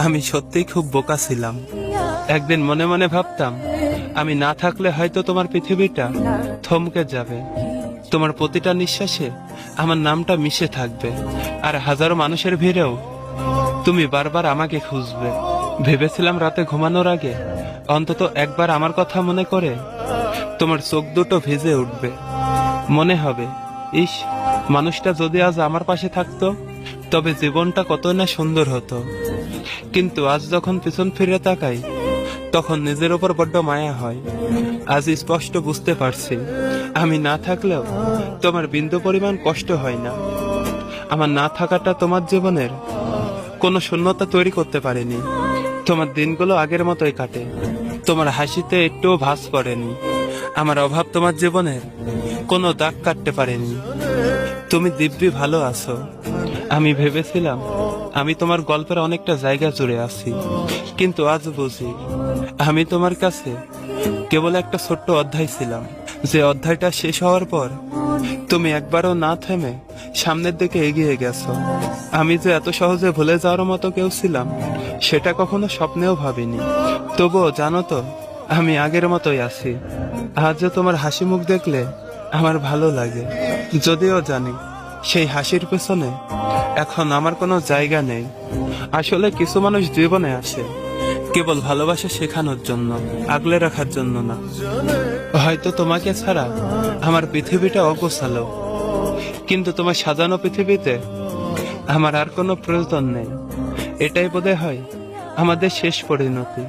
আমি সত্যিই খুব বোকা ছিলাম। একদিন মনে মনে ভাবতাম আমি না থাকলে হয়তো তোমার পৃথিবীটা থমকে যাবে, তোমার প্রতিটা নিঃশ্বাসে আমার নামটা মিশে থাকবে, আর হাজারো মানুষের ভিড়েও তুমি বারবার আমাকে খুঁজবে। ভেবেছিলাম রাতে ঘুমানোর আগে অন্তত একবার আমার কথা মনে করে তোমার চোখ দুটো ভিজে উঠবে, মনে হবে ইস, মানুষটা যদি আজ আমার পাশে থাকতো তবে জীবনটা কত না সুন্দর হতো। কিন্তু আজ যখন পিছন ফিরে তাকাই তখন নিজের ওপর বড্ড মায়া হয়। আজ স্পষ্ট বুঝতে পারছি আমি না থাকলেও তোমার বিন্দু পরিমাণ কষ্ট হয় না। আমার না থাকাটা তোমার জীবনের কোনো শূন্যতা তৈরি করতে পারেনি। তোমার দিনগুলো আগের মতোই কাটে, তোমার হাসিতে একটুও ভাঁজ পড়েনি। আমার অভাব তোমার জীবনের কোনো দাগ কাটতে পারেনি। তুমি দিব্যি ভালো আছো। আমি ভেবেছিলাম আমি তোমার গল্পের অনেকটা জায়গা জুড়ে আছি, কিন্তু আজ বুঝি আমি তোমার কাছে কেবল একটা ছোট্ট অধ্যায় ছিলাম, যে অধ্যায়টা শেষ হওয়ার পর তুমি একবারও না থেমে সামনের দিকে এগিয়ে গেছো। আমি যে এত সহজে ভুলে যাওয়ার মতো কেউ ছিলাম সেটা কখনো স্বপ্নেও ভাবিনি। তবুও জানো তো, আমি আগের মতোই আছি। আজও তোমার হাসি মুখ দেখলে আমার ভালো লাগে, যদিও জানি সেই হাসির পেছনে এখন আমার কোনো জায়গা নেই। আসলে কিছু মানুষ জীবনে আসে কেবল ভালোবাসা শেখানোর জন্য, আগলে রাখার জন্য না। হয়তো তোমাকে ছাড়া আমার পৃথিবীটা অগোছালো, কিন্তু তোমার সাজানো পৃথিবীতে আমার আর কোনো প্রয়োজন নেই। এটাই বোধহয় হয় আমাদের শেষ পরিণতি।